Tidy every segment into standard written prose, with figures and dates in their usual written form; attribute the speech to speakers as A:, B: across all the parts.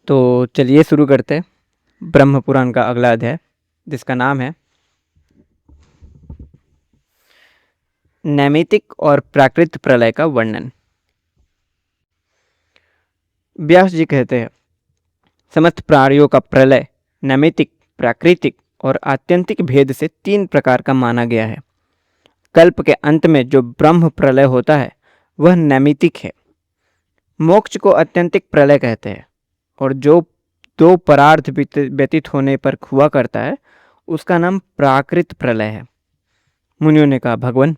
A: तो चलिए शुरू करते हैं ब्रह्म पुराण का अगला अध्याय, जिसका नाम है नैमितिक और प्राकृत प्रलय का वर्णन। व्यास जी कहते हैं, समस्त प्राणियों का प्रलय नैमितिक, प्राकृतिक और आत्यंतिक भेद से 3 प्रकार का माना गया है। कल्प के अंत में जो ब्रह्म प्रलय होता है वह नैमितिक है। मोक्ष को आत्यंतिक प्रलय कहते हैं, और जो 2 परार्थ व्यतीत होने पर हुआ करता है उसका नाम प्राकृत प्रलय है। मुनियों ने कहा, भगवान,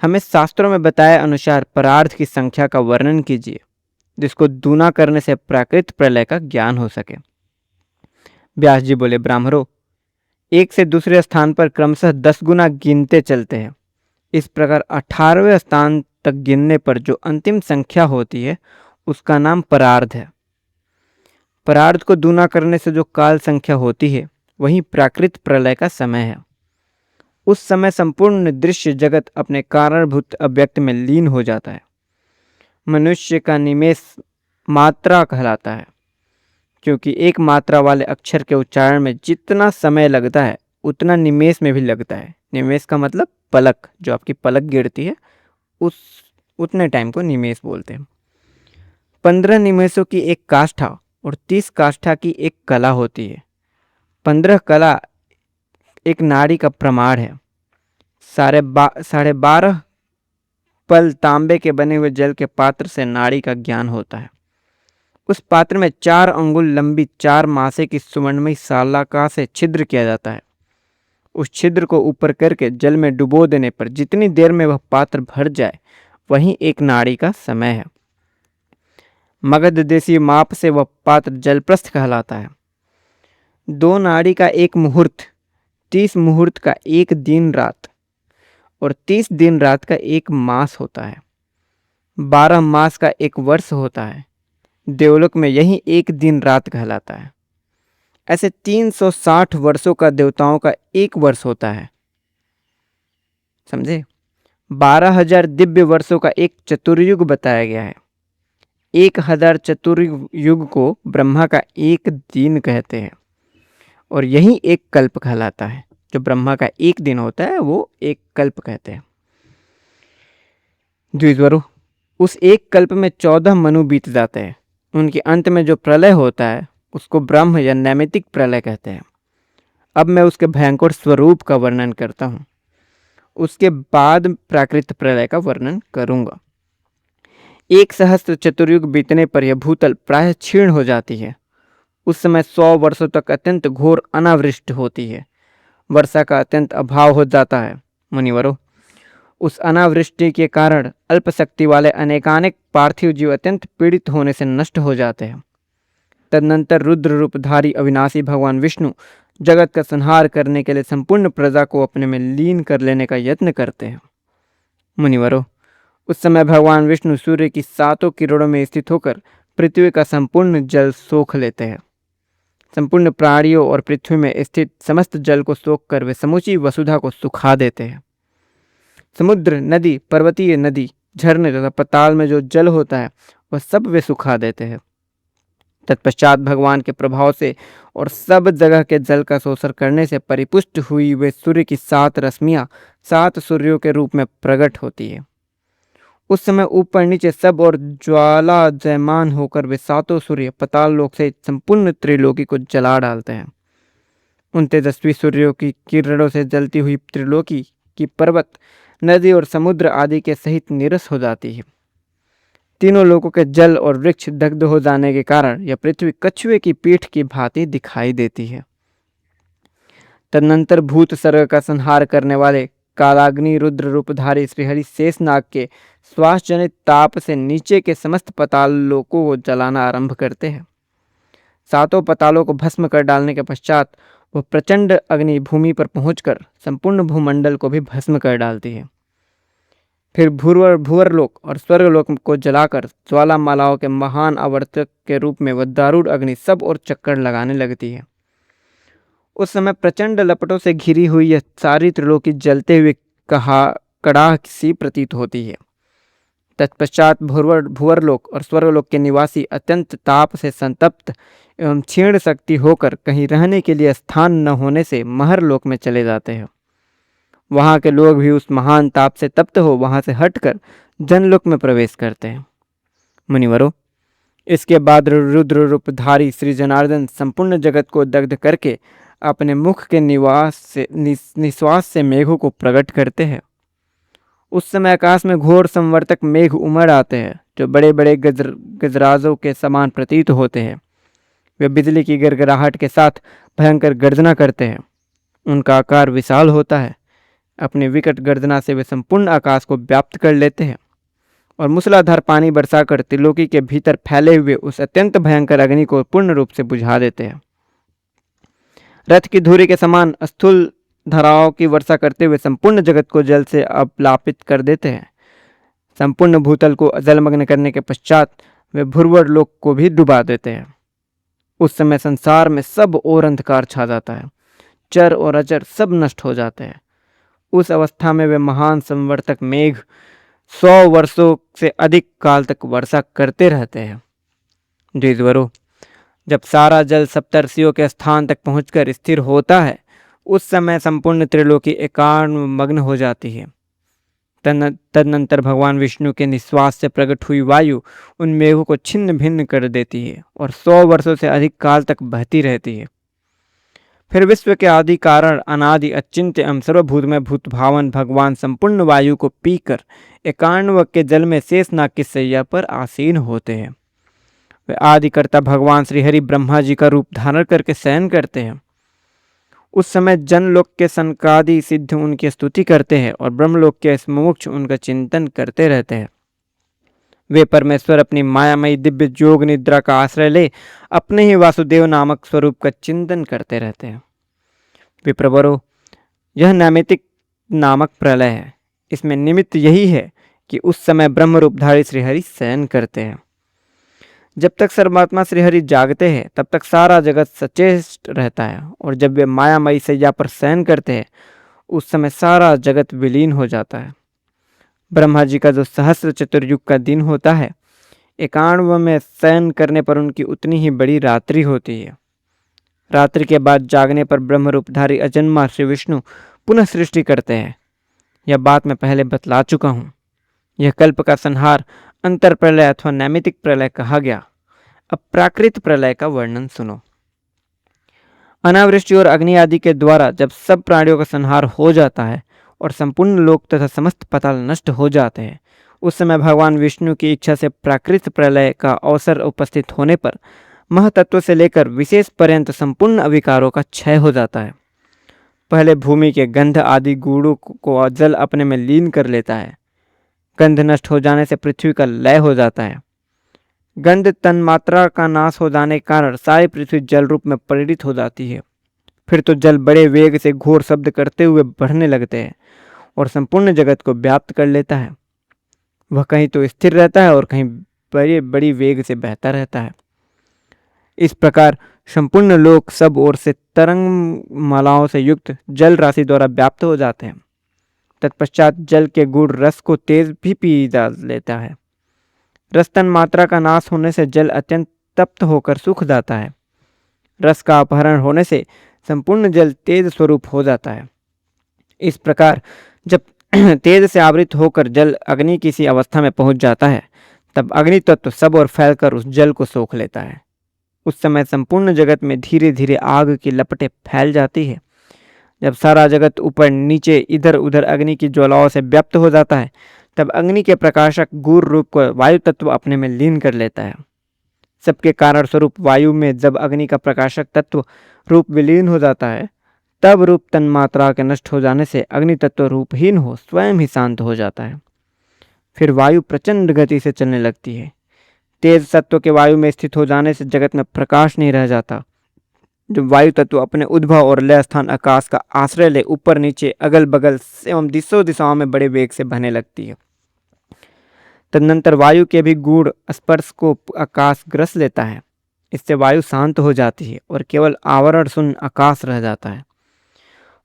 A: हमें शास्त्रों में बताए अनुसार परार्थ की संख्या का वर्णन कीजिए, जिसको दूना करने से प्राकृत प्रलय का ज्ञान हो सके। व्यास जी बोले, ब्राह्मणों, एक से दूसरे स्थान पर क्रमशः 10 गुना गिनते चलते हैं। इस प्रकार 18वें स्थान तक गिनने पर जो अंतिम संख्या होती है उसका नाम परार्ध है। परार्ध को दूना करने से जो काल संख्या होती है वही प्राकृत प्रलय का समय है। उस समय संपूर्ण दृश्य जगत अपने कारणभूत अव्यक्त में लीन हो जाता है। मनुष्य का निमेष मात्रा कहलाता है, क्योंकि एक मात्रा वाले अक्षर के उच्चारण में जितना समय लगता है उतना निमेष में भी लगता है। निमेष का मतलब पलक, जो आपकी पलक गिरती है उस उतने टाइम को निमेष बोलते हैं। 15 निमेषों की एक काष्ठा और 30 काष्ठा की एक कला होती है। 15 कला एक नाड़ी का प्रमाण है। 12.5 पल तांबे के बने हुए जल के पात्र से नाड़ी का ज्ञान होता है। उस पात्र में 4 अंगुल लंबी 4 मासे की सुवर्णमयी सालाका से छिद्र किया जाता है। उस छिद्र को ऊपर करके जल में डुबो देने पर जितनी देर में वह पात्र भर जाए वही एक नाड़ी का समय है। मगध देशी माप से वह पात्र जलप्रस्थ कहलाता है। 2 नाड़ी का एक मुहूर्त 30 मुहूर्त का एक दिन रात और 30 दिन रात का एक मास होता है। 12 मास का एक वर्ष होता है। देवलोक में यही एक दिन रात कहलाता है। ऐसे 360 वर्षों का देवताओं का एक वर्ष होता है। समझे? 12,000 दिव्य वर्षों का एक चतुर्युग बताया गया है। 1,000 चतुर्युग को ब्रह्मा का एक दिन कहते हैं, और यही एक कल्प कहलाता है। जो ब्रह्मा का एक दिन होता है वो एक कल्प कहते हैं। द्विजवरों, उस एक कल्प में 14 मनु बीत जाते हैं। उनके अंत में जो प्रलय होता है उसको ब्रह्म या नैमितिक प्रलय कहते हैं। अब मैं उसके भयंकर स्वरूप का वर्णन करता हूँ, उसके बाद प्राकृत प्रलय का वर्णन करूंगा। 1 सहस्त्र चतुर्युग बीतने पर यह भूतल प्रायः क्षीण हो जाती है। उस समय 100 वर्षों तक अत्यंत घोर अनावृष्टि होती है। वर्षा का अत्यंत अभाव हो जाता है। मुनिवरों, उस अनावृष्टि के कारण अल्प शक्ति वाले अनेकानेक पार्थिव जीव अत्यंत पीड़ित होने से नष्ट हो जाते हैं। तदनंतर रुद्र रूपधारी अविनाशी भगवान विष्णु जगत का संहार करने के लिए संपूर्ण प्रजा को अपने में लीन कर लेने का यत्न करते हैं। मुनिवरों, उस समय भगवान विष्णु सूर्य की 7 किरणों में स्थित होकर पृथ्वी का संपूर्ण जल सोख लेते हैं। संपूर्ण प्राणियों और पृथ्वी में स्थित समस्त जल को सोख कर वे समूची वसुधा को सुखा देते हैं। समुद्र, नदी, पर्वतीय नदी, झरने तथा पताल में जो जल होता है वह सब वे सुखा देते हैं। तत्पश्चात भगवान के प्रभाव से और सब जगह के जल का शोषण करने से परिपुष्ट हुई वे सूर्य की 7 रश्मियां 7 सूर्यों के रूप में प्रकट होती है। उस समय ऊपर नीचे सब और ज्वाला जयमान होकर वे 7 सूर्य पताल लोक से संपूर्ण त्रिलोकी को जला डालते हैं। उन तेजस्वी सूर्यों की किरणों से जलती हुई त्रिलोकी की पर्वत, नदी और समुद्र आदि के सहित निरस हो जाती है। तीनों लोकों के जल और वृक्ष दग्ध हो जाने के कारण यह पृथ्वी कछुए की पीठ की भांति दिखाई देती है। तदनंतर भूत सर्ग का संहार करने वाले कालाग्नि रुद्र रूपधारी श्रीहरि शेषनाग के श्वास जनित ताप से नीचे के समस्त पताल लोकों को जलाना आरंभ करते हैं। 7 पतालों को भस्म कर डालने के पश्चात वह प्रचंड अग्नि भूमि पर पहुंचकर संपूर्ण भूमंडल को भी भस्म कर डालती है। फिर भूवरलोक और स्वर्गलोक को जलाकर ज्वालामालाओं के महान आवर्तक के रूप में वह दारुण अग्नि सब और चक्कर लगाने लगती है। उस समय प्रचंड लपटों से घिरी हुई यह सारी त्रिलोकी जलते हुए कड़ाह सी प्रतीत होती है। तत्पश्चात भूवरलोक और स्वर्गलोक के निवासी अत्यंत ताप से संतप्त एवं क्षीण शक्ति होकर कहीं रहने के लिए स्थान न होने से महरलोक में चले जाते हैं। वहाँ के लोग भी उस महान ताप से तप्त हो वहाँ से हटकर जनलोक में प्रवेश करते हैं। मुनिवरों, इसके बाद रुद्र रूपधारी श्री जनार्दन संपूर्ण जगत को दग्ध करके अपने मुख के निश्वास से मेघों को प्रकट करते हैं। उस समय आकाश में घोर संवर्तक मेघ उमड़ आते हैं जो बड़े बड़े गजराजों के समान प्रतीत होते हैं। वे बिजली की गड़गड़ाहट के साथ भयंकर गर्जना करते हैं। उनका आकार विशाल होता है। अपनी विकट गर्जना से वे संपूर्ण आकाश को व्याप्त कर लेते हैं और मूसलाधार पानी बरसाकर त्रिलोकी के भीतर फैले हुए उस अत्यंत भयंकर अग्नि को पूर्ण रूप से बुझा देते हैं। रथ की धुरी के समान स्थूल धाराओं की वर्षा करते हुए संपूर्ण जगत को जल से अपलापित कर देते हैं। संपूर्ण भूतल को जलमग्न करने के पश्चात वे भूर्वर लोक को भी डुबा देते हैं। उस समय संसार में सब और अंधकार छा जाता है। चर और अचर सब नष्ट हो जाते हैं। उस अवस्था में वे महान संवर्तक मेघ 100 वर्षों से अधिक काल तक वर्षा करते रहते हैं। द्विजवरों, जब सारा जल सप्तर्षियों के स्थान तक पहुंचकर स्थिर होता है उस समय संपूर्ण त्रिलोकी एकाग्र मग्न हो जाती है। तदनंतर भगवान विष्णु के निश्वास से प्रकट हुई वायु उन मेघों को छिन्न भिन्न कर देती है और 100 वर्षों से अधिक काल तक बहती रहती है। फिर विश्व के आदि कारण अनादि अचिंत्य एवं सर्वभूतमय भूत भावन भगवान संपूर्ण वायु को पीकर एकान्व के जल में शेषनाग की शैया पर आसीन होते हैं। वे आदिकर्ता भगवान श्रीहरि ब्रह्मा जी का रूप धारण करके शयन करते हैं। उस समय जनलोक के सनकादि सिद्ध उनकी स्तुति करते हैं और ब्रह्मलोक के मुमुक्ष उनका चिंतन करते रहते हैं। वे परमेश्वर अपनी मायामयी दिव्य योग निद्रा का आश्रय ले अपने ही वासुदेव नामक स्वरूप का चिंतन करते रहते हैं। विप्रवरों, यह नैमित्तिक नामक प्रलय है। इसमें निमित्त यही है कि उस समय ब्रह्म रूपधारी श्रीहरि शयन करते हैं। जब तक सर्वात्मा श्रीहरि जागते हैं तब तक सारा जगत सचेष्ट रहता है और जब वे मायामयी सैया पर शयन करते हैं उस समय सारा जगत विलीन हो जाता है। ब्रह्मा जी का जो सहस्र चतुर्युग का दिन होता है, एकान्व में शयन करने पर उनकी उतनी ही बड़ी रात्रि होती है। रात्रि के बाद जागने पर ब्रह्म रूपधारी अजन्मा श्री विष्णु पुनः सृष्टि करते हैं। यह बात मैं पहले बतला चुका हूँ। यह कल्प का संहार अंतर प्रलय अथवा नैमित्तिक प्रलय कहा गया। अब प्राकृत प्रलय का वर्णन सुनो। अनावृष्टि और अग्नि आदि के द्वारा जब सब प्राणियों का संहार हो जाता है और संपूर्ण लोक तथा समस्त पताल नष्ट हो जाते हैं उस समय भगवान विष्णु की इच्छा से प्राकृत प्रलय का अवसर उपस्थित होने पर महतत्व से लेकर विशेष पर्यंत संपूर्ण अविकारों का क्षय हो जाता है। पहले भूमि के गंध आदि गुणों को जल अपने में लीन कर लेता है। गंध नष्ट हो जाने से पृथ्वी का लय हो जाता है। गंध तन्मात्रा का नाश हो जाने के कारण सारी पृथ्वी जल रूप में परिणित हो जाती है। फिर तो जल बड़े वेग से घोर शब्द करते हुए बढ़ने लगते हैं और संपूर्ण जगत को व्याप्त कर लेता है। वह कहीं तो स्थिर रहता है और कहीं बड़ी बड़ी वेग से बहता रहता है। इस प्रकार संपूर्ण लोक सब ओर से तरंग मालाओं से युक्त जल राशि द्वारा व्याप्त हो जाते हैं। तत्पश्चात जल के गुण रस को तेज भी पी जा लेता है। रस तन मात्रा का नाश होने से जल अत्यंत तप्त होकर सूख जाता है। रस का अपहरण होने से संपूर्ण जल तेज स्वरूप हो जाता है। इस प्रकार जब तेज से आवृत होकर जल अग्नि किसी अवस्था में पहुंच जाता है तब अग्नि तत्व सब ओर फैलकर उस जल को सोख लेता है। उस समय संपूर्ण जगत में धीरे धीरे आग की लपटें फैल जाती है। जब सारा जगत ऊपर नीचे इधर उधर अग्नि की ज्वालाओं से व्याप्त हो जाता है तब अग्नि के प्रकाशक गूढ़ रूप को वायु तत्व अपने में लीन कर लेता है। सबके कारण स्वरूप वायु में जब अग्नि का प्रकाशक तत्व रूप विलीन हो जाता है तब रूप तन्मात्रा के नष्ट हो जाने से अग्नि तत्व रूपहीन हो स्वयं ही शांत हो जाता है। फिर वायु प्रचंड गति से चलने लगती है। तेज तत्व के वायु में स्थित हो जाने से जगत में प्रकाश नहीं रह जाता। जब वायु तत्व अपने उद्भव और लय स्थान आकाश का आश्रय ले ऊपर नीचे अगल बगल एवं दिशों दिशाओं में बड़े वेग से बहने लगती है। तदनंतर वायु के भी गूढ़ स्पर्श को आकाश ग्रस लेता है। इससे वायु शांत हो जाती है और केवल आवरण शून्य आकाश रह जाता है।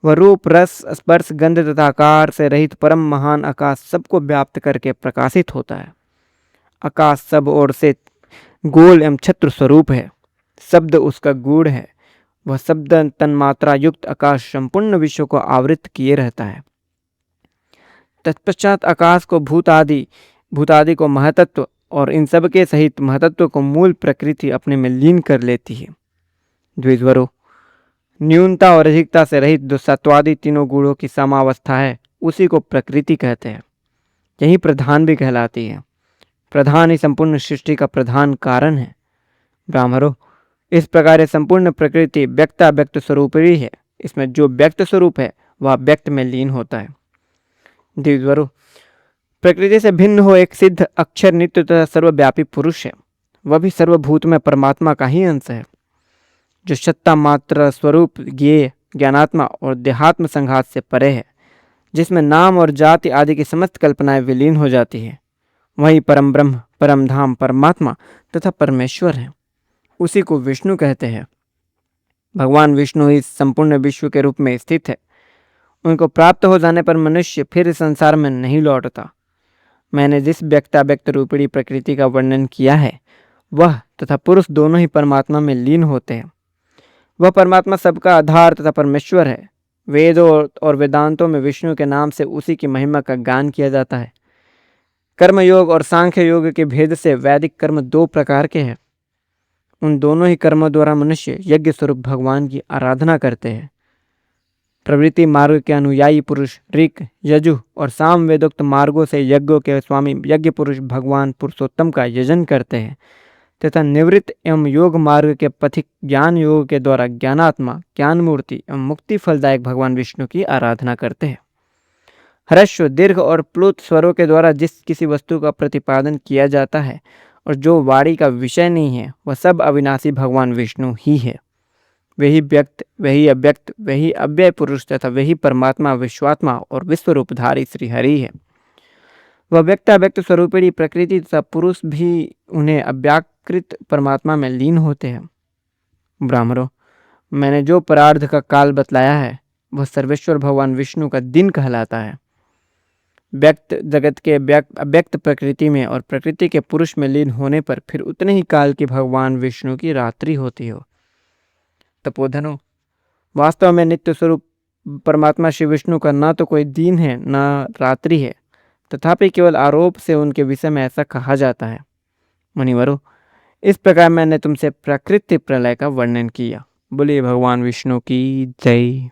A: वह रूप रस स्पर्श गंध तथा आकार से रहित परम महान आकाश सबको व्याप्त करके प्रकाशित होता है। आकाश सब ओर से गोल एवं छत्र स्वरूप है। शब्द उसका गूढ़ है। वह शब्द तन्मात्रा युक्त आकाश संपूर्ण विश्व को आवृत किए रहता है। तत्पश्चात आकाश को भूत आदि को महतत्व और इन सब के सहित महतत्व को मूल प्रकृति अपने में लीन कर लेती है। द्विजवरों, न्यूनता और अधिकता से रहित जो सत्वादि तीनों गुणों की समावस्था है उसी को प्रकृति कहते हैं। यही प्रधान भी कहलाती है। प्रधान ही संपूर्ण सृष्टि का प्रधान कारण है। ब्राह्मणों, इस प्रकार संपूर्ण प्रकृति व्यक्ताव्यक्त स्वरूप ही है। इसमें जो व्यक्त स्वरूप है वह व्यक्त में लीन होता है। द्विजवरों, प्रकृति से भिन्न हो एक सिद्ध अक्षर नित्य तथा सर्वव्यापी पुरुष है। वह भी सर्वभूत में परमात्मा का ही अंश है, जो सत्ता मात्र स्वरूप ज्ञेय ज्ञानात्मा और देहात्म संघात से परे है, जिसमें नाम और जाति आदि की समस्त कल्पनाएं विलीन हो जाती है। वही परम ब्रह्म, परम धाम, परमात्मा तथा परमेश्वर है। उसी को विष्णु कहते हैं। भगवान विष्णु ही संपूर्ण विश्व के रूप में स्थित है। उनको प्राप्त हो जाने पर मनुष्य फिर इस संसार में नहीं लौटता। मैंने जिस व्यक्ताव्यक्त रूपिणी प्रकृति का वर्णन किया है वह तथा पुरुष दोनों ही परमात्मा में लीन होते हैं। वह परमात्मा सबका आधार तथा परमेश्वर है। वेदों और वेदांतों में विष्णु के नाम से उसी की महिमा का गान किया जाता है। कर्म योग और सांख्य योग के भेद से वैदिक कर्म दो प्रकार के हैं। उन दोनों ही कर्मों द्वारा मनुष्य यज्ञ स्वरूप भगवान की आराधना करते हैं। प्रवृत्ति मार्ग के अनुयायी पुरुष ऋक, यजु और साम वेदोक्त मार्गों से यज्ञों के स्वामी यज्ञ पुरुष भगवान पुरुषोत्तम का यजन करते हैं तथा निवृत्त एवं योग मार्ग के पथिक ज्ञान योग के द्वारा ज्ञानात्मा, ज्ञान मूर्ति एवं मुक्ति फलदायक भगवान विष्णु की आराधना करते हैं। ह्रस्व, दीर्घ और प्लुत स्वरों के द्वारा जिस किसी वस्तु का प्रतिपादन किया जाता है और जो वाणी का विषय नहीं है वह सब अविनाशी भगवान विष्णु ही है। वही व्यक्त, वही अव्यक्त, वही अव्यय पुरुष तथा वही परमात्मा, विश्वात्मा और विश्वरूपधारी श्री हरि है। वह व्यक्ताव्यक्त स्वरूपिणी प्रकृति तथा पुरुष भी उन्हें अव्याकृत परमात्मा में लीन होते हैं। ब्राह्मणों, मैंने जो परार्ध का काल बतलाया है वह सर्वेश्वर भगवान विष्णु का दिन कहलाता है। व्यक्त जगत के अव्यक्त प्रकृति में और प्रकृति के पुरुष में लीन होने पर फिर उतने ही काल की भगवान विष्णु की रात्रि होती हो। तपोधनों, वास्तव में नित्य स्वरूप परमात्मा श्री विष्णु का न तो कोई दिन है न रात्रि है, तथापि केवल आरोप से उनके विषय में ऐसा कहा जाता है। मुनिवरों, इस प्रकार मैंने तुमसे प्रकृति प्रलय का वर्णन किया। बोलिए भगवान विष्णु की जय।